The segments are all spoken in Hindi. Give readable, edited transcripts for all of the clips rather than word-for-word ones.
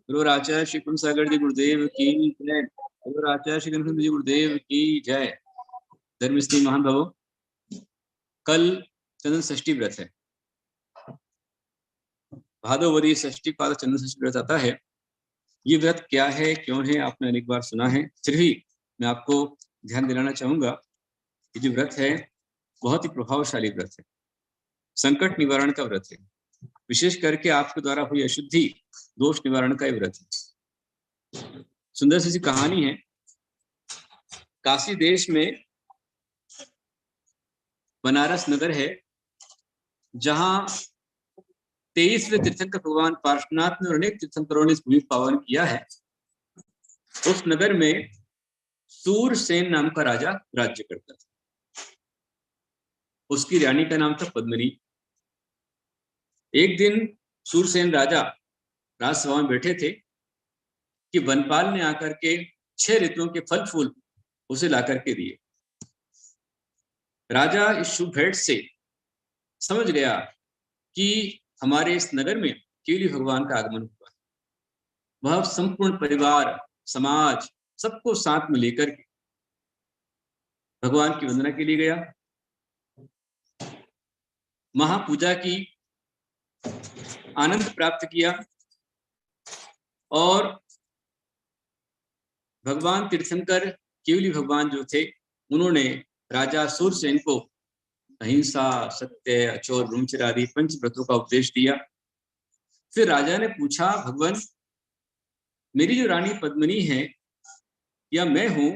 गुरु आचार्य श्री कुंभ सागर जी गुरुदेव की जय। गुरु आचार्य श्री कुंभ जी गुरुदेव की जय। धर्मस्थी महान भवो, कल चंद्र षष्ठी व्रत है। भादोवरी षष्ठी पाद चंद्र षष्ठी व्रत आता है। ये व्रत क्या है, क्यों है, आपने अनेक बार सुना है, फिर भी मैं आपको ध्यान दिलाना चाहूंगा कि जो व्रत है बहुत ही प्रभावशाली व्रत है, संकट निवारण का व्रत है। विशेष करके आपके द्वारा हुई अशुद्धि दोष निवारण का व्रत है। सुंदर सी कहानी है। काशी देश में बनारस नगर है, जहां 23वें तीर्थंकर भगवान पार्श्वनाथ ने और अनेक तीर्थंकरों ने इस भूमि पावन किया है। उस नगर में सूरसेन नाम का राजा राज्य करता था। उसकी रानी का नाम था पद्मिनी। एक दिन सूरसेन राजा राजसभा में बैठे थे कि वनपाल ने आकर के 6 ऋतुओं के फल फूल उसे ला करके दिए। राजा इस शुभ भेंट से समझ गया कि हमारे इस नगर में केवली भगवान का आगमन हुआ। वह संपूर्ण परिवार, समाज, सबको साथ में लेकर के भगवान की वंदना के लिए गया। महापूजा की, आनंद प्राप्त किया और भगवान तीर्थंकर केवली भगवान जो थे, उन्होंने राजा सूरसेन को अहिंसा, सत्य, अचोर, ब्रह्मचर्य आदि पंचव्रतों का उपदेश दिया। फिर राजा ने पूछा, भगवान, मेरी जो रानी पद्मिनी है या मैं हूं,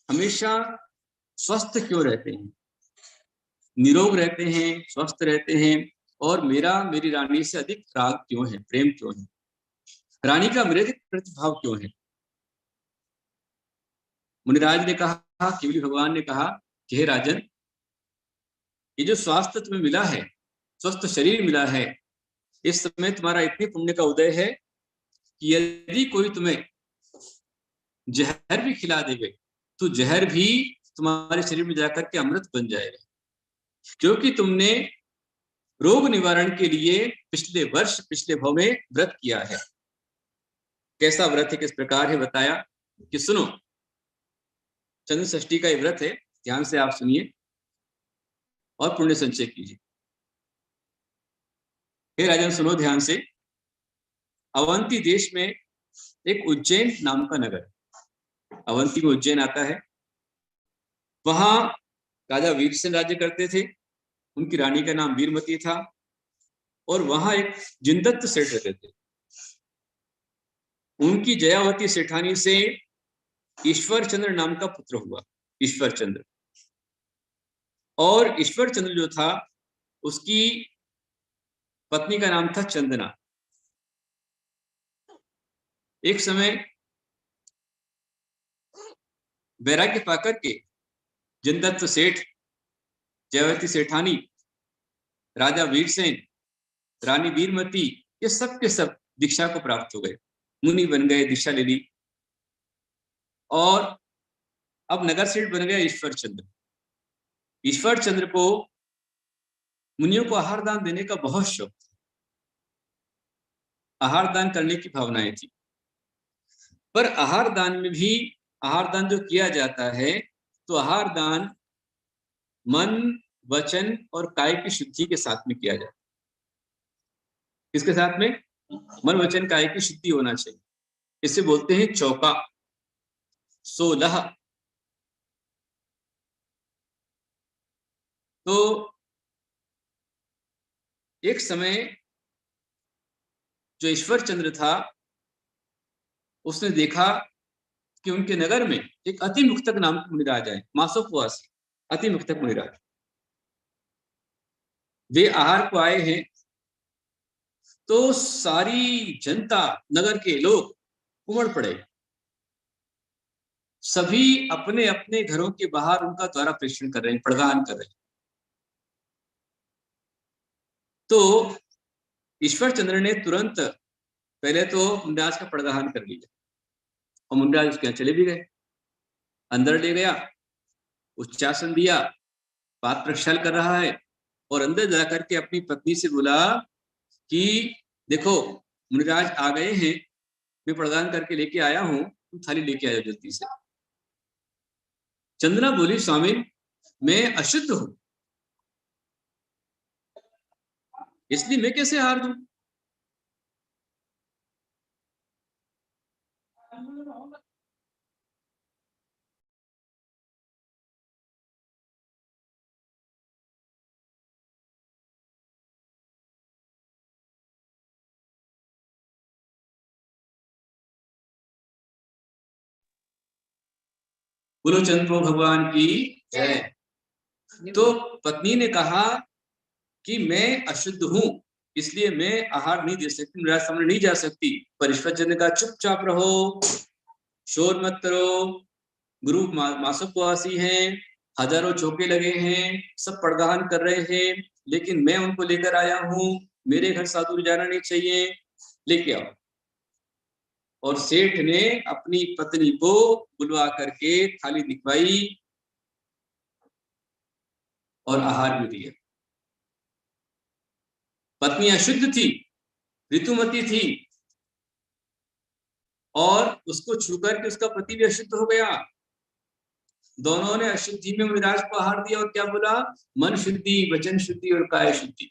हमेशा स्वस्थ क्यों रहते हैं, निरोग रहते हैं, स्वस्थ रहते हैं, और मेरी रानी से अधिक राग क्यों है, प्रेम क्यों है, रानी का मेरे प्रतिभाव क्यों है? मुनिराज ने कहा, केवली भगवान ने कहा कि हे राजन, ये जो स्वास्थ्य तुम्हें मिला है, स्वस्थ शरीर मिला है, इस समय तुम्हारा इतने पुण्य का उदय है कि यदि कोई तुम्हें जहर भी खिला देवे तो जहर भी तुम्हारे शरीर में जाकर के अमृत बन जाएगा, क्योंकि तुमने रोग निवारण के लिए पिछले वर्ष, पिछले भाव में व्रत किया है। कैसा व्रत है, किस प्रकार है, बताया कि सुनो, चंद्र षष्ठी का ये व्रत है, ध्यान से आप सुनिए और पुण्य संचय कीजिए। हे राजन, सुनो ध्यान से। अवंती देश में एक उज्जैन नाम का नगर, अवंती में उज्जैन आता है। वहां राजा वीरसेन राज्य करते थे। उनकी रानी का नाम वीरमती था और वहां एक जिनदत्त सेठ रहते थे। उनकी जयावती सेठानी से ईश्वर चंद्र नाम का पुत्र हुआ, ईश्वर चंद्र। और ईश्वर चंद्र जो था, उसकी पत्नी का नाम था चंदना। एक समय वैराग्य पाकर के जिनदत्त सेठ, जयावती सेठानी, राजा वीरसेन, रानी वीरमती, ये सब के सब दीक्षा को प्राप्त हो गए, मुनि बन गए, दीक्षा ले ली। और अब नगर सेठ बन गया ईश्वर चंद्र। ईश्वर चंद्र को मुनियों को आहार दान देने का बहुत शौक था, आहार दान करने की भावनाएं थी। पर आहार दान में भी, आहार दान जो किया जाता है, तो आहार दान मन, वचन और काय की शुद्धि के साथ में किया जाता है। किसके साथ में? मन, वचन, काय की शुद्धि होना चाहिए। इसे बोलते हैं चौका, 16। तो एक समय जो ईश्वर चंद्र था, उसने देखा कि उनके नगर में एक अति मुक्तक नाम के मुनिराज आए, मासोपवासी अति मुक्तक मुनिराज। वे आहार को आए हैं, तो सारी जनता, नगर के लोग उमड़ पड़े। सभी अपने अपने घरों के बाहर उनका द्वारा प्रेषण कर रहे हैं, प्रदान कर रहे हैं। तो ईश्वर चंद्र ने तुरंत पहले तो मुनिराज का प्रदान कर लिया और मुनिराज उसके यहाँ चले भी गए। अंदर ले गया, उच्चासन दिया, बात प्रक्षाल कर रहा है, और अंदर जाकर के अपनी पत्नी से बोला कि देखो, मुनिराज आ गए हैं मैं प्रदान करके लेके आया हूं, तुम थाली लेके आया जल्दी से। चंदना बोली, स्वामी मैं अशुद्ध हूं, इसलिए मैं कैसे आहार दूं? बोलो चंद्र भगवान की जय। तो पत्नी ने कहा कि मैं अशुद्ध हूं, इसलिए मैं आहार नहीं दे सकती, मेरे सामने नहीं जा सकती। पर ईश्वर चंद्र का चुपचाप रहो, शोर मत करो, गुरु मासोपवासी हैं, हजारों चौके लगे हैं, सब पड़गाहन कर रहे हैं, लेकिन मैं उनको लेकर आया हूं, मेरे घर साधु जाना नहीं चाहिए, लेके आओ। और सेठ ने अपनी पत्नी को बुलवा करके थाली दिखवाई और आहार भी दिया। पत्नी अशुद्ध थी, ऋतुमती थी, और उसको छू करके उसका पति भी अशुद्ध हो गया। दोनों ने अशुद्धि में विराज को आहार दिया और क्या बोला? मन शुद्धि, वचन शुद्धि और काय शुद्धि।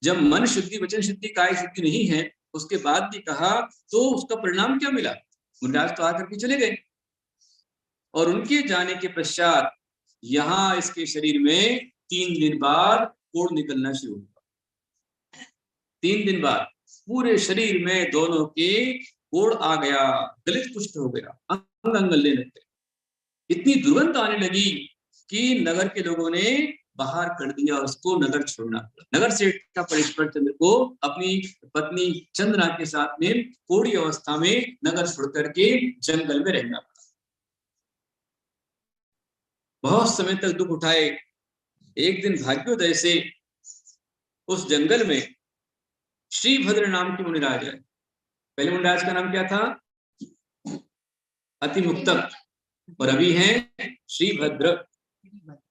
जब मन शुद्धि, वचन शुद्धि, काय शुद्धि नहीं है, उसके बाद भी कहा, तो उसका परिणाम क्या मिला? मुनिराज तो आकर के चले गए, और उनके जाने के पश्चात यहां इसके शरीर में 3 दिन बाद कोढ़ निकलना शुरू हुआ। 3 दिन बाद पूरे शरीर में दोनों के कोढ़ आ गया, गलित पुष्ट हो गया, अंग अंग गलने लगते, इतनी दुर्गंध आने लगी कि नगर के लोगों ने बाहर कर दिया, उसको नगर छोड़ना पड़ा। नगर से ईश्वर चंद्र को अपनी पत्नी चंद्रा के साथ में कोढ़ी अवस्था में नगर छोड़ करके जंगल में रहना पड़ा। बहुत समय तक दुख उठाए। एक दिन भाग्योदय से उस जंगल में श्रीभद्र नाम के मुनिराज आए। पहले मुनिराज का नाम क्या था? अतिमुक्तक, और अभी हैं श्रीभद्र।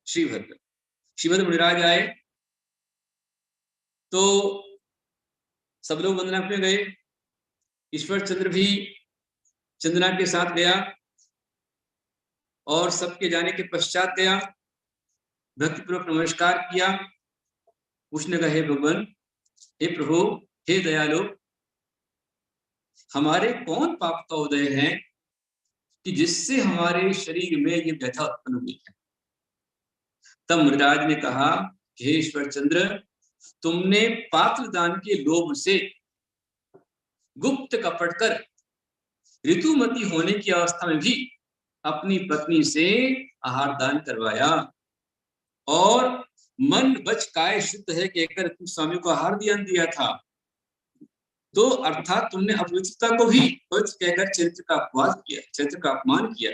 श्रीभद्र श्रीभद्र मुनिराज आए तो सब लोग वंदना में गए। ईश्वर चंद्र भी चंदना के साथ गया, और सबके जाने के पश्चात गया, भक्तिपूर्वक नमस्कार किया। उसने कहा, हे भगवान, हे प्रभु, हे दयालु, हमारे कौन पाप का उदय है कि जिससे हमारे शरीर में ये व्यथा उत्पन्न हुई है? तब मुनिराज ने कहा, हे ईश्वर चंद्र, तुमने पात्र दान के लोभ से गुप्त कपट कर ऋतुमती होने की अवस्था में भी अपनी पत्नी से आहार दान करवाया, और मन वच काय शुद्ध है कहकर तुम स्वामी को आहार दान दिया था। तो अर्थात तुमने अपवित्रता को भी पवित्र कहकर चरित्र का अपवाद किया, चरित्र का अपमान किया।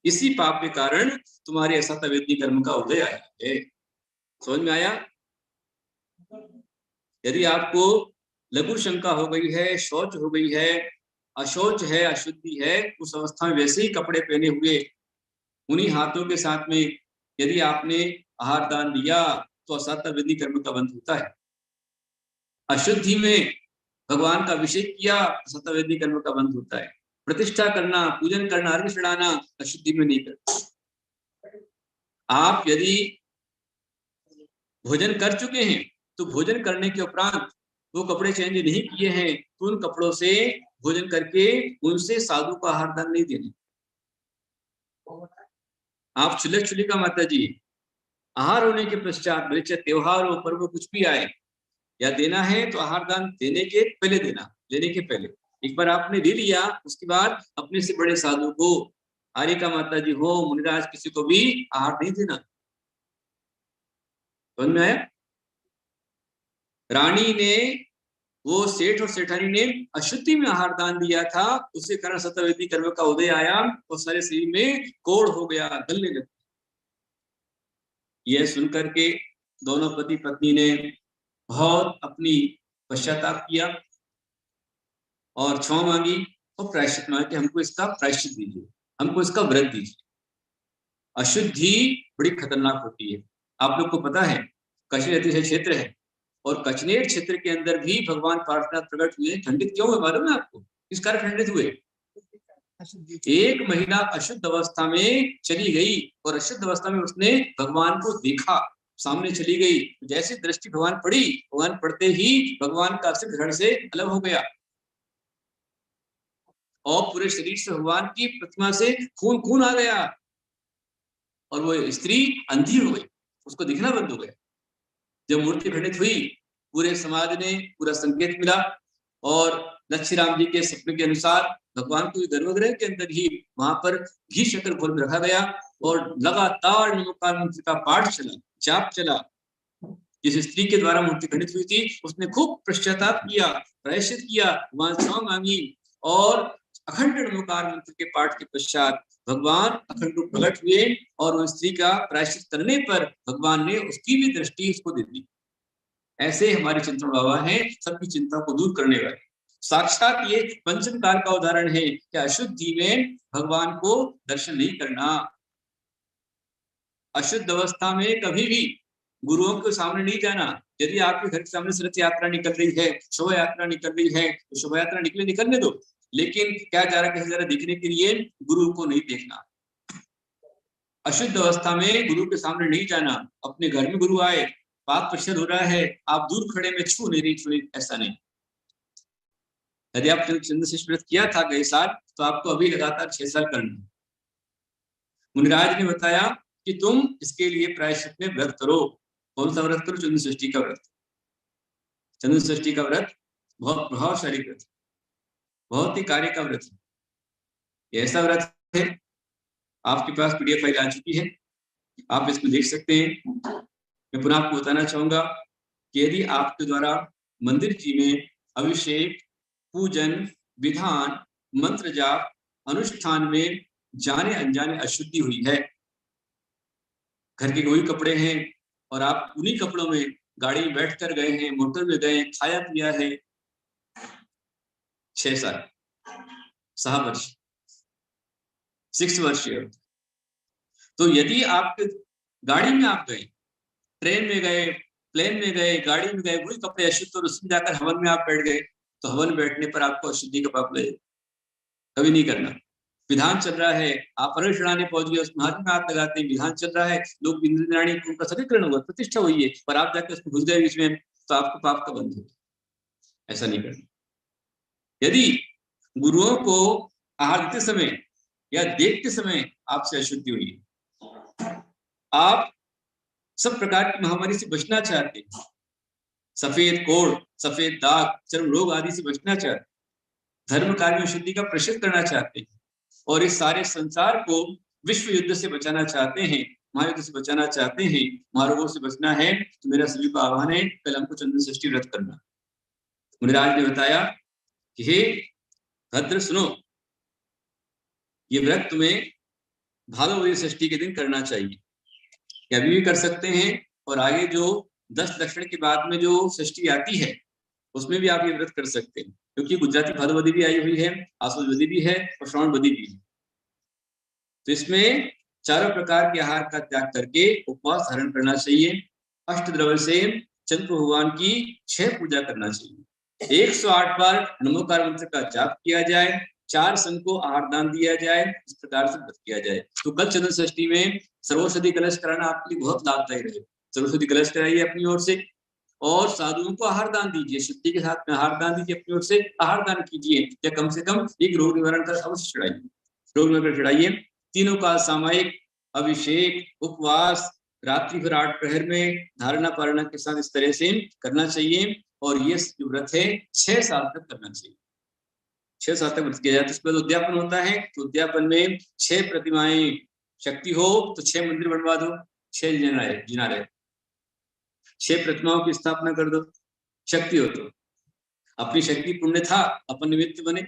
इसी पाप के कारण तुम्हारे असतवेदी कर्म का उदय आया है। समझ में आया? यदि आपको लघु शंका हो गई है, शौच हो गई है, अशौच है, अशुद्धि है, उस अवस्था में वैसे ही कपड़े पहने हुए उन्हीं हाथों के साथ में यदि आपने आहार दान दिया तो असतवेदी कर्म का बंध होता है। अशुद्धि में भगवान का अभिषेक किया, असतवेदी कर्म का बंध होता है। प्रतिष्ठा करना, पूजन करना, अर्घ्य चढ़ाना अशुद्धि में नहीं करते। आप यदि भोजन कर चुके हैं तो भोजन करने के उपरांत वो कपड़े चेंज नहीं किए हैं तो उन कपड़ों से भोजन करके उनसे साधु को आहार दान नहीं देने। आप चुलक चुलिका माता जी, आहार होने के पश्चात चाहे त्योहार हो, पर्व कुछ भी आए, या देना है तो आहार दान देने के पहले देना, लेने के पहले। एक बार आपने ले लिया, उसके बाद अपने से बड़े साधु को, आर्यका माता जी हो, मुनिराज, किसी को भी आहार नहीं देना। समझ में आया? रानी ने, वो सेठ और सेठानी ने अशुद्धि में आहार दान दिया था, उसके कारण सतवेदी कर्म का उदय आया और सारे शरीर में कोढ़ हो गया, गलने लगा। यह सुनकर के दोनों पति पत्नी ने बहुत अपनी पश्चाताप किया और क्षमा मांगी और प्रायश्चित मांगा कि हमको इसका प्रायश्चित दीजिए, हमको इसका व्रत दीजिए। अशुद्धि बड़ी खतरनाक होती है। आप लोग को पता है, कचनेर क्षेत्र है, और कचनेर क्षेत्र के अंदर भी भगवान पार्श्वनाथ प्रकट हुए। खंडित क्यों है मालूम है आपको? किस कारण खंडित हुए? एक महिला अशुद्ध अवस्था में चली गई और अशुद्ध अवस्था में उसने भगवान को देखा, सामने चली गई। जैसी दृष्टि भगवान पड़ी, भगवान पड़ते ही भगवान का अस्तित्व धड़ से अलग हो गया और पूरे शरीर से भगवान की प्रतिमा से खून खून आ गया और वो स्त्री अंधी हो गई, उसको दिखना बंद हो गया। जब मूर्ति खंडित हुई, पूरे समाज ने पूरा संकेत मिला और लक्ष्मी राम जी के सपने के अनुसार भगवान को गर्भगृह के अंदर ही वहां पर घी शक्कर घोल में रखा गया और लगातार नमोकार मंत्र का पाठ चला, जाप चला। जिस स्त्री के द्वारा मूर्ति खंडित हुई थी उसने खूब पश्चाताप किया, प्रायश्चित किया, वहां क्षमा मांगी और अखंड नमोकार मंत्र के पाठ के पश्चात भगवान अखंड रूप प्रकट हुए और उस स्त्री का प्रायश्चित करने पर भगवान ने उसकी भी दृष्टि उसको दे दी। ऐसे हमारे चिंतन बाबा हैं, सबकी चिंता को दूर करने वाले। साक्षात ये पंचम काल का उदाहरण है कि अशुद्धि में भगवान को दर्शन नहीं करना। अशुद्ध अवस्था में कभी भी गुरुओं के सामने नहीं जाना। यदि आपके घर के सामने रथ यात्रा निकल रही है, शोभा यात्रा निकल रही है, तो शोभा यात्रा निकलने दो, लेकिन क्या जा रहा कहीं जरा दिखने के लिए गुरु को नहीं देखना। अशुद्ध अवस्था में गुरु के सामने नहीं जाना। अपने घर में गुरु आए, पाप प्रशद हो रहा है, आप दूर खड़े में छू नहीं, ऐसा नहीं। यदि आप चंद्रशिष्ट व्रत किया था गए साल, तो आपको अभी लगातार 6 साल करना। मुनिराज ने बताया कि तुम इसके लिए प्रायश्चित में व्रत करो। कौन सा व्रत करो? चंद्रषष्ठी का व्रत। चंद्रषष्ठी का व्रत बहुत प्रभावशाली व्रत, बहुत ही कार्य का व्रत है। ऐसा व्रत है, आपके पास पीडीएफ फाइल आ चुकी है, आप इसमें देख सकते हैं। मैं पुनः आपको बताना चाहूंगा कि यदि आपके द्वारा मंदिर जी में अभिषेक, पूजन, विधान, मंत्र जाप, अनुष्ठान में जाने अनजाने अशुद्धि हुई है, घर के कोई कपड़े हैं और आप उन्हीं कपड़ों में गाड़ी में बैठ कर गए हैं, मोटर में गए, खाया पिया है 6 साल, 6 वर्ष, 6 वर्ष, तो यदि आप गाड़ी में आप गए, ट्रेन में गए, प्लेन में गए, गाड़ी में गए, वही कपड़े अशुद्ध और उसमें जाकर हवन में आप बैठ गए, तो हवन में बैठने पर आपको अशुद्धि का पाप लगेगा। कभी नहीं करना। विधान चल रहा है, आप अरहर चढ़ाने पहुंच गए, उसमें हाथ में हाथ लगाते हैं, विधान चल रहा है, लोग इंद्राणी उनका समीकरण हुआ, प्रतिष्ठा हुई है, पर आप जाकर उसमें घुस गए बीच में, तो आपको पाप का बंध होगा। ऐसा नहीं करना। यदि गुरुओं को आहार देते समय या देखते समय आपसे अशुद्धि हुई है, आप सब प्रकार की महामारी से बचना चाहते हैं, सफेद कोढ़, सफेद दाग, चर्म रोग आदि से बचना चाहते हैं, धर्म कार्य में शुद्धि का प्रशिक्षण करना चाहते हैं और इस सारे संसार को विश्व युद्ध से बचाना चाहते हैं, महायुद्ध से बचाना चाहते हैं, महारोगों से बचना है, तो मेरा सभी को आह्वान है, कल हमको चंद्रषष्ठी व्रत करना। मुनिराज ने बताया कि हे भद्र सुनो, ये व्रत तुम्हें भादोवरी षष्ठी के दिन करना चाहिए, या अभी भी कर सकते हैं, और आगे जो 10 दक्षिण के बाद में जो षष्ठी आती है उसमें भी आप ये व्रत कर सकते हैं, क्योंकि गुजराती भादोवदी भी आई हुई है, आसुदवदी भी है और श्रावणवदी भी है। तो इसमें चारों प्रकार के आहार का त्याग करके उपवास धारण करना चाहिए। अष्टद्रव्य से चंद्र भगवान की 6 पूजा करना चाहिए, 108 बार नमोकार मंत्र का जाप किया जाए, 4 संघ को आहार दान दिया जाए, इस प्रकार से व्रत किया जाए। तो कल चंद्रषष्ठी में सर्वौषधि कलश कराना आपके लिए बहुत लाभदायी रहे। सर्वौषधि कलश कराइए अपनी ओर से और साधुओं को आहार दान दीजिए, शुद्धि के साथ में आहार दान दीजिए, अपनी ओर से आहार दान कीजिए, या कम से कम एक रोग निवारण कर अवश्य चढ़ाइए, रोग निवारण चढ़ाइए। तीनों का सामायिक अभिषेक, उपवास, रात्रि भर 8 प्रहर में धारणा पारणा के साथ इस तरह से करना चाहिए और ये जो व्रत है 6 साल तक करना चाहिए। 6 साल तक व्रत किया जाता है। उसके बाद उद्यापन होता है, तो उद्यापन में 6 प्रतिमाएं, शक्ति हो तो 6 मंदिर बनवा दो, 6 जिना रहे, 6 प्रतिमाओं की स्थापना कर दो, शक्ति हो तो। अपनी शक्ति पुण्य था, अपन निमित्त बने,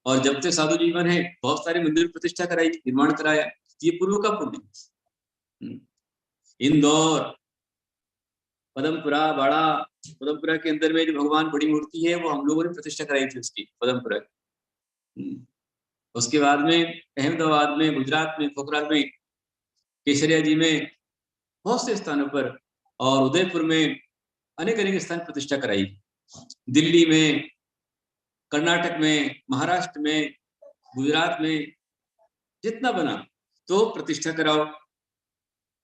और जब से साधु जीवन है बहुत सारे मंदिर प्रतिष्ठा कराई, निर्माण कराया, ये पूर्व का पुण्य। इंदौर, पदमपुरा, बाड़ा, पदमपुरा के अंदर में जो भगवान बड़ी मूर्ति है वो हम लोगों ने प्रतिष्ठा कराई थी उसकी, पदमपुरा। उसके बाद में अहमदाबाद में, गुजरात में, पोखराज में, केसरिया जी में, बहुत से स्थानों पर, और उदयपुर में अनेक अनेक स्थान प्रतिष्ठा कराई, दिल्ली में, कर्नाटक में, महाराष्ट्र में, गुजरात में जितना बना तो प्रतिष्ठा कराओ,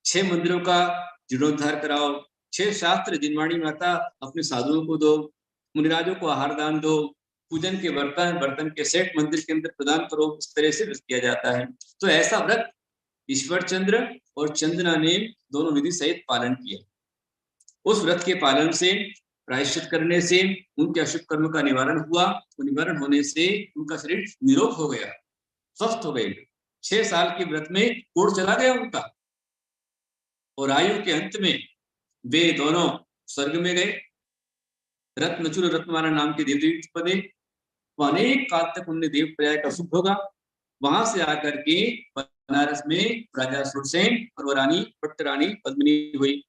6 मंदिरों का जीर्णोद्धार कराओ, 6 शास्त्र जिनवाणी माता अपने साधुओं को दो, मुनिराजों को आहार दान दो, पूजन के बर्तन के सेट मंदिर के अंदर प्रदान करो। इस तरह से व्रत किया जाता है। तो ऐसा व्रत ईश्वर चंद्र और चंदना ने दोनों विधि सहित पालन किया। उस व्रत के पालन से, प्रायश्चित करने से उनके अशुभ कर्म का निवारण हुआ। तो निवारण होने से उनका शरीर निरोग हो गया, स्वस्थ हो गए। 6 साल के व्रत में कोढ़ चला गया उनका, और आयु के अंत में वे दोनों स्वर्ग में गए। रत्नचूर रत्नमाला नाम के देवदेवी पदे, अनेक काल तक उनने देव प्रयाग का सुख होगा। वहां से आकर के बनारस में राजा सुरसेन और वो रानी पट्ट रानी पद्मिनी हुई।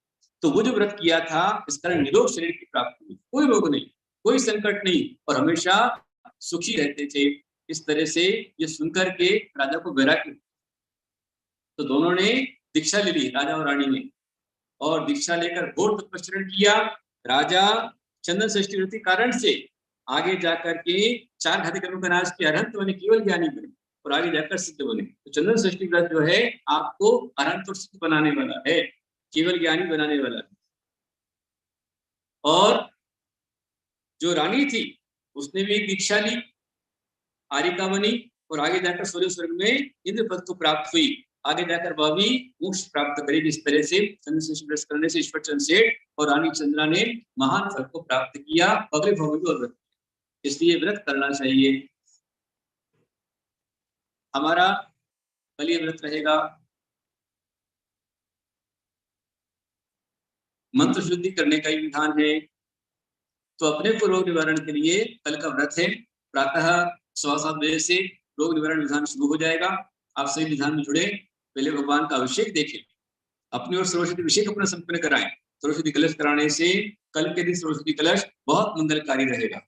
तो वो जो व्रत किया था, इस कारण निरोग शरीर की प्राप्ति हुई, कोई रोग नहीं, कोई संकट नहीं, और हमेशा सुखी रहते थे। इस तरह से ये सुनकर के राजा को वैराग्य, तो दोनों ने दीक्षा ले ली, राजा और रानी ने, और दीक्षा लेकर घोर तपस्या किया। राजा चंदन षष्ठी व्रत के कारण से आगे जाकर के 4 घाती कर्मों का नाश किया, अरहंत बने, केवल ज्ञानी बने, और आगे जाकर सिद्ध बने। तो चंदन षष्ठी व्रत जो है आपको अरहंत और सिद्ध बनाने वाला है, केवल ज्ञानी बनाने वाला है। और जो रानी थी उसने भी एक दीक्षा ली, आरिका बनी, और आगे जाकर सूर्य स्वर्ग में इंद्र पद को प्राप्त हुई। आगे जाकर वह भी मोक्ष प्राप्त करेगी। इस तरह से चंद्र षष्ठी व्रत करने से ईश्वर चंद्र सेठ और रानी चंद्रा ने महान फल को प्राप्त किया, अगले भवन को व्रत। इसलिए व्रत करना चाहिए। हमारा कल ये व्रत रहेगा मंत्र शुद्धि करने का ही विधान है। तो अपने को रोग निवारण के लिए कल का व्रत है, प्रातः 7:15 बजे से रोग निवारण विधान शुरू हो जाएगा। आप सही विधान में जुड़े, पहले भगवान का अभिषेक देखें, अपनी ओर सरस्वती अभिषेक अपना संपन्न कराएं। सरस्वती कलश कराने से कल के दिन सरस्वती कलश बहुत मंगलकारी रहेगा।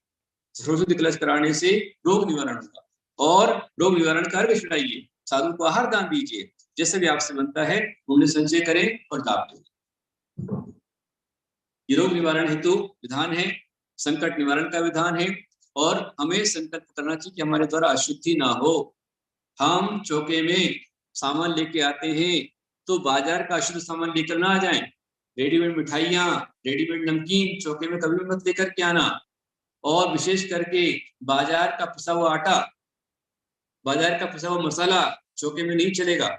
सरस्वती कलश कराने से रोग निवारण होगा, और रोग निवारण का अर्घ चढ़ाइए, साधु को आहार दान दीजिए, जैसे भी आपसे बनता है उन्हें संचय करें और लाभ दें। ये रोग निवारण हेतु विधान है, संकट निवारण का विधान है, और हमें संकल्प करना चाहिए कि हमारे द्वारा अशुद्धि ना हो। हम चौके में सामान लेके आते हैं तो बाजार का अशुद्ध सामान लेकर ना आ जाएं। रेडीमेड मिठाइयाँ, रेडीमेड नमकीन चौके में कभी मत लेकर के आना। और विशेष करके बाजार का पिसा हुआ आटा, बाजार का पिसा हुआ मसाला चौके में नहीं चलेगा।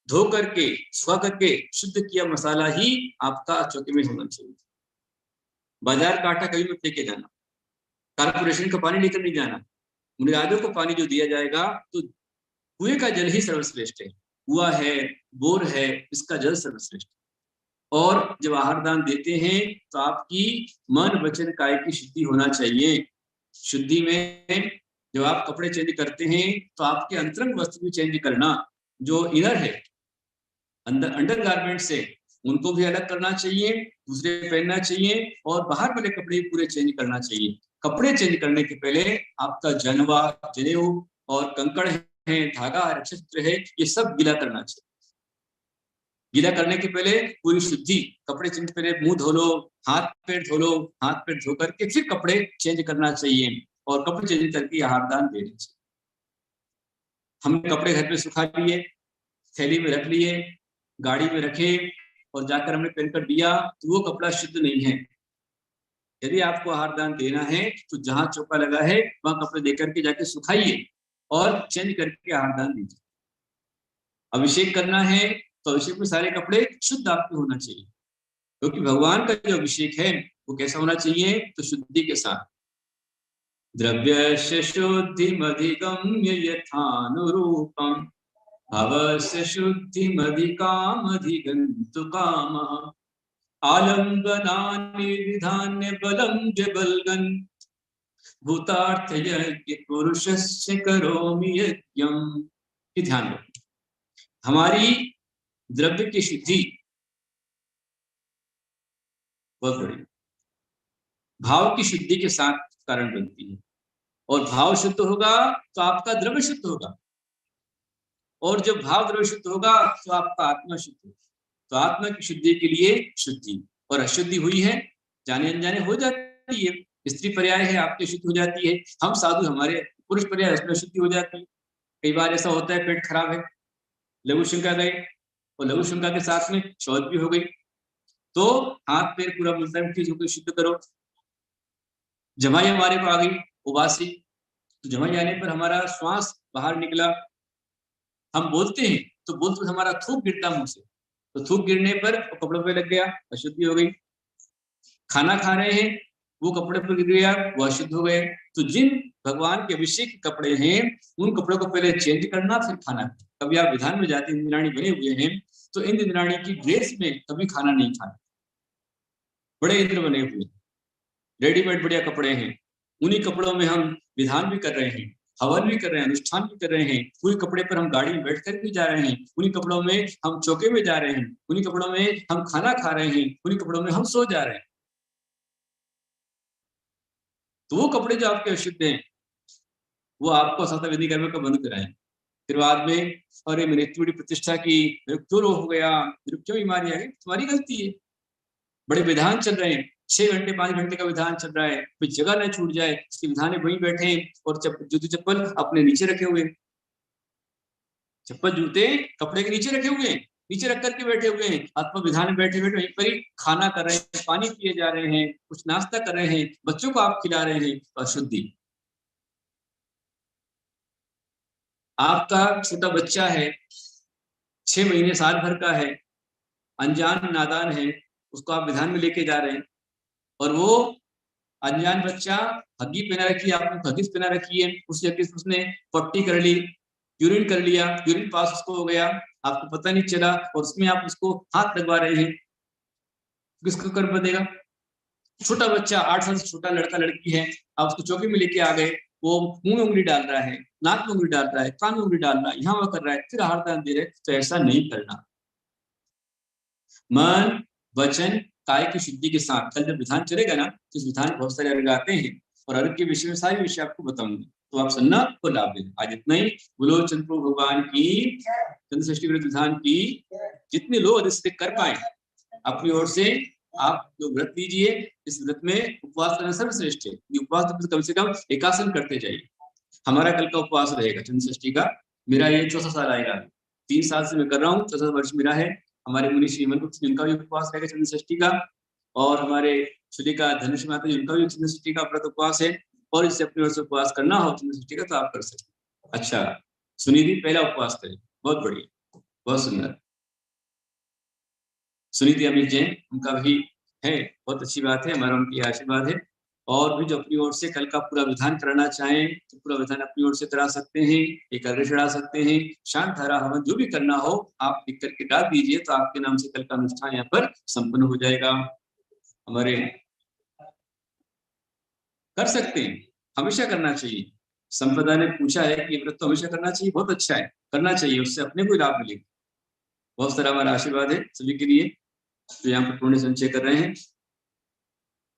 धो करके, सुखा करके शुद्ध किया मसाला ही आपका चौके में होना चाहिए। बाजार का आटा कभी मत लेके जाना, कारपोरेशन का पानी लेकर नहीं जाना। मुनिराजों को पानी जो दिया जाएगा तो कुएं का जल ही सर्वश्रेष्ठ है, कुआ है, बोर है, इसका जल सर्वश्रेष्ठ। और जब आहार दान देते हैं तो आपकी मन वचन काया की शुद्धि होना चाहिए। शुद्धि में जब आप कपड़े चेंज करते हैं तो आपके अंतरंग वस्त्र भी चेंज करना, जो इनर है अंदर अंडर गारमेंट से, उनको भी अलग करना चाहिए, दूसरे पहनना चाहिए, और बाहर वाले कपड़े पूरे चेंज करना चाहिए। कपड़े चेंज करने के पहले आपका जनवा, जनेऊ और कंकड़ है, धागा है, नक्षत्र है, ये सब गीला करना चाहिए। गीला करने के पहले पूरी शुद्धि, कपड़े चेंज पहले मुंह धो लो, हाथ पैर धो लो, हाथ पैर धो करके फिर कपड़े चेंज करना चाहिए, और कपड़े चेंज करके आहार दान देना चाहिए। हमने कपड़े घर पे सुखा लिए, थैली में रख लिए, गाड़ी में रखे, और जाकर हमने पहनकर दिया, तो वो कपड़ा शुद्ध नहीं है। यदि आपको आहार दान देना है तो जहां चौका लगा है वहां कपड़े देकर के जाके सुखाइए और चेंज करके आहार दान दीजिए। अभिषेक करना है तो अभिषेक में सारे कपड़े शुद्ध आपके होना चाहिए, क्योंकि भगवान का जो अभिषेक है वो कैसा होना चाहिए, तो शुद्धि के साथ। द्रव्यस्य शुद्धिमधिगम्य यथानुरूपम भवस्य शुद्धिमधिकामधिगन्तु कामः आलम्बनानि विधान्य बलं जबल्गन् भूतार्थयज्ञ पुरुषस्य करोमि यज्ञम्। ध्यान रखें, हमारी द्रव्य की शुद्धि बहुत बड़ी भाव की शुद्धि के साथ कारण बनती है, और भाव शुद्ध होगा तो आपका द्रव्य शुद्ध होगा, और जब भाव द्रव्य शुद्ध होगा तो आपका आत्मा शुद्ध होगा। तो आत्मा की शुद्धि के लिए शुद्धि, और अशुद्धि हुई है जाने अनजाने हो जाती है, स्त्री पर्याय है आपकी अशुद्धि हो जाती है, हम साधु हमारे पुरुष पर्याय उसमें अशुद्धि हो जाती है। कई बार ऐसा होता है पेट खराब है, लघु शंका गए और लघु शंका के साथ में शौच भी हो गई, तो हाथ पैर पूरा बोलता है चीजों को शुद्ध करो। जमाई हमारे को आ गई उबासी, तो जमाई आने पर हमारा श्वास बाहर निकला, हम बोलते हैं तो बोलते हमारा थूक गिरता मुंह से, तो थूक गिरने पर कपड़ों पे लग गया, अशुद्धि हो गई। खाना खा रहे हैं वो कपड़े पर गिर गया, वो अशुद्ध हो गए। तो जिन भगवान के अभिषेक के कपड़े हैं उन कपड़ों को पहले चेंज करना फिर खाना। कभी आप विधान में जाते इंद्राणी बने हुए हैं तो इंद्र इंद्राणी की ड्रेस में कभी खाना नहीं खाना, बड़े इंद्र बने हुए, रेडीमेड बढ़िया कपड़े हैं, उन्हीं कपड़ों में हम विधान भी कर रहे हैं, हवन भी कर रहे हैं, अनुष्ठान भी कर रहे हैं, उन्हीं कपड़े पर हम गाड़ी में बैठ कर भी जा रहे हैं, उन्हीं कपड़ों में हम चौके में जा रहे हैं, उन्हीं कपड़ों में हम खाना खा रहे हैं, उन्हीं कपड़ों में हम सो जा रहे हैं। तो वो कपड़े जो आपके अशुद्ध हैं वो आपको सतत विधि कर्म का बंद कराएं। फिर बाद में अरे मैंने इतनी बड़ी प्रतिष्ठा की, मेरे क्यों रोग हो गया, मेरे क्यों बीमारी आ गई, तुम्हारी गलती है। बड़े विधान चल रहे हैं, 6 घंटे 5 घंटे का विधान चल रहा है, कोई जगह न छूट जाए इसके विधान वहीं बैठे और जूते चप्पल अपने नीचे रखे हुए, चप्पल जूते कपड़े के नीचे रखे हुए हैं, नीचे रख करके बैठे हुए हैं, आत्मा विधान में बैठे बैठे वहीं पर ही खाना कर रहे हैं, पानी पिए जा रहे हैं, कुछ नाश्ता कर रहे हैं, बच्चों को आप खिला रहे हैं, तो अशुद्धि। आपका छोटा बच्चा है, 6 महीने साल भर का है, अनजान नादान है, उसको आप विधान में लेके जा रहे हैं और वो अनजान बच्चा हग्गी पहना रखी है, आपने हग्गिस पहना रखी है, उस हग्गिस उसने पट्टी कर ली, यूरिन कर लिया, यूरिन पास उसको हो गया, आपको पता नहीं चला और उसमें आप उसको हाथ लगवा रहे हैं, किसको कर बदेगा? छोटा बच्चा 8 साल से छोटा लड़का लड़की है, आप उसको चौकी में लेके आ गए, वो मुंह में उंगली डाल रहा है, नाक में उंगली डाल रहा है, कान में उंगली डाल रहा है, यहाँ वो कर रहा है, फिर आहार दान दे रहे, तो ऐसा नहीं करना। मन वचन काय की शुद्धि के साथ कल जब विधान चलेगा ना तो इस विधान बहुत सारे अर्घ आते हैं और अर्घ के विषय में सारे विषय आपको बताऊंगा, तो आप सुनना और लाभ लेना। आज इतना ही। बोलो चंद्र भगवान की, चंद्र षष्ठी व्रत विधान की, जितने लोग अधिक से कर पाए अपनी ओर से आप जो व्रत लीजिए, इस व्रत में उपवास करना सर्वश्रेष्ठ है। उपवास कम से कम एकासन करते जाइए। हमारा कल का उपवास रहेगा चंद्र षष्ठी का, मेरा ये 64 साल आएगा, 3 साल से मैं कर रहा हूँ, 64 वर्ष मेरा है। हमारे मुनि श्रीमन जिनका भी उपवास रहेगा चंद्र षष्ठी का, और हमारे सुलिका धनुष माता जी उनका भी चंद्र षष्ठी का व्रत उपवास है, और इससे अपनी ओर से उपवास करना हो चंद्र षष्ठी का तो आप कर सकते। अच्छा, सुनिधि पहला उपवास करें, बहुत बढ़िया, बहुत सुंदर। सुनिधि अमित जैन उनका भी है, बहुत अच्छी बात है, हमारा उनकी आशीर्वाद है। और भी जो अपनी ओर से कल का पूरा विधान कराना चाहें तो पूरा विधान अपनी ओर से करा सकते हैं, एक अर्घ्य चढ़ा सकते हैं, शांत धारा हवन जो भी करना हो आप लिख करके डाल दीजिए, तो आपके नाम से कल का अनुष्ठान यहाँ पर संपन्न हो जाएगा। हमारे कर सकते हैं, हमेशा करना चाहिए। संप्रदाय ने पूछा है कि व्रत तो हमेशा करना चाहिए, बहुत अच्छा है, करना चाहिए, उससे अपने को लाभ मिलेगा। बहुत सारा हमारा आशीर्वाद है सभी के लिए, तो यहाँ पर पुण्य संचय कर रहे हैं।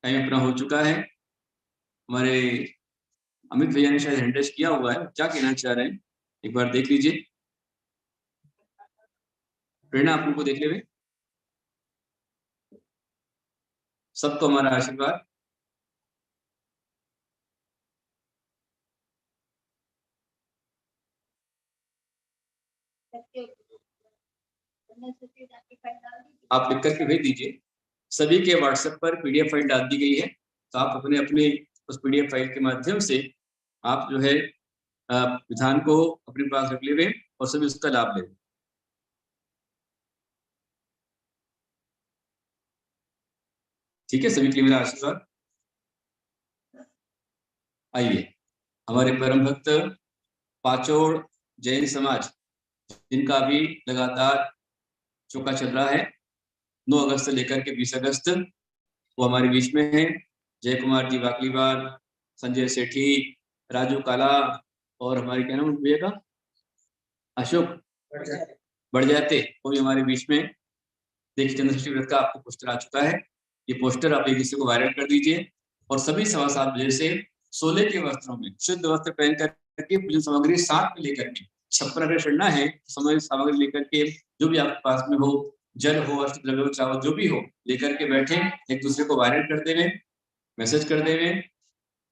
टाइम अपना हो चुका है। हमारे अमित भैया ने शायद हैंड रेस किया हुआ है, क्या कहना चाह रहे हैं एक बार देख लीजिए। प्रेरणा आप लोगों को देख ले, सबको हमारा आशीर्वाद। आप लिख करके भेज दीजिए, सभी के व्हाट्सएप पर पीडीएफ फाइल डाल दी गई है, तो आप अपने अपने उस पीडीएफ फाइल के माध्यम से आप जो है विधान को अपने पास रख ले और सभी उसका लाभ ले। ठीक है, सभी के लिए मेरा आशीर्वाद। आइए, हमारे परम भक्त पाचोड़ जैन समाज, जिनका भी लगातार चौका चल रहा है, 9 अगस्त से लेकर के 20 अगस्त, वो हमारे बीच में है। जय कुमार जी वाकलीवाल, संजय सेठी, राजू काला, और हमारे क्या नाम भैया का, अशोक बढ़ जाते, वो भी हमारे बीच में। देखिए चंद्रषष्ठी व्रत का आपको पोस्टर आ चुका है, ये पोस्टर आप एक दूसरे को वायरल कर दीजिए, और सभी 7:15 बजे से सोले के वस्त्रों में शुद्ध वस्त्र पहन करके पूजन सामग्री साथ में लेकर के, छप्पर अगर चढ़ना है सामग्री लेकर के, जो भी आपके पास में हो, जल हो, अष्ट द्रव्य हो, चावल जो भी हो, लेकर के बैठे, एक दूसरे को वायरल कर देवे, मैसेज कर देवे,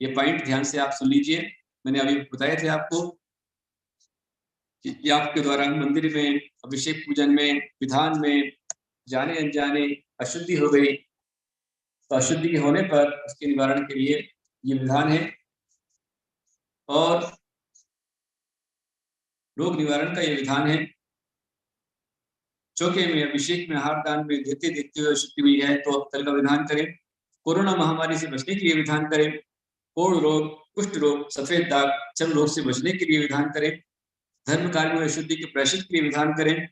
ये पॉइंट ध्यान से आप सुन लीजिए। मैंने अभी बताए थे आपको कि आपके द्वारा मंदिर में अभिषेक पूजन में विधान में जाने अनजाने अशुद्धि हो गई, तो अशुद्धि के होने पर उसके निवारण के लिए ये विधान है। और रोग निवारण का ये विधान है। चौके में अभिषेक में आहार दान में देते देखते हुए अशुद्धि हुई है तो अब तल का विधान करें। कोरोना महामारी से बचने के लिए विधान करें। कोढ़ रोग, कुष्ठ रोग, सफेद दाग, चर्म रोग से बचने के लिए विधान करें। धर्म कार्य में अशुद्धि के प्रायश्चित के लिए विधान करें।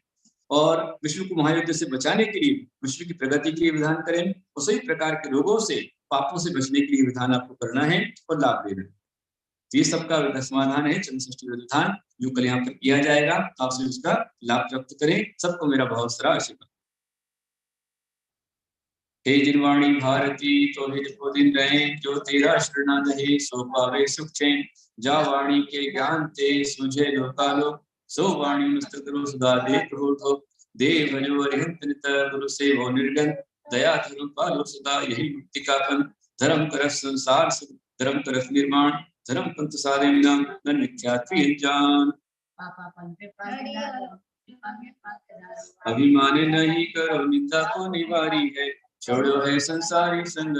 और विश्व को महायुद्ध से बचाने के लिए, विश्व की प्रगति के लिए विधान करें। और सभी प्रकार के रोगों से, पापों से बचने के लिए विधान आपको करना है और लाभ लेना है। ये सबका समाधान है चंद्रषष्ठी विधान, जो कल यहाँ पर किया जाएगा। आप सभी उसका लाभ प्राप्त करें। सबको मेरा बहुत सारा आशीर्वाद। हे जिनवाणी भारती तो हित को दिन रहे, जो तेरा शरणागत है सो पावे सुख चैन। जा वाणी के ज्ञान ते सुझे लोकालो, सो वाणी मस्त करो सदा दे प्रभु। देव भजो अरिहंत नित गुरु से वो निर्गन, दया धर्म पालो सदा यही मुक्ति का पन। धर्म कर संसार सुख, धर्म कर निर्माण, धर्म पंथ सारे नाम न मिथ्यात्व जान। अभिमान नहीं करो निंदा को निवारी है, छोड़ो है संसारी संग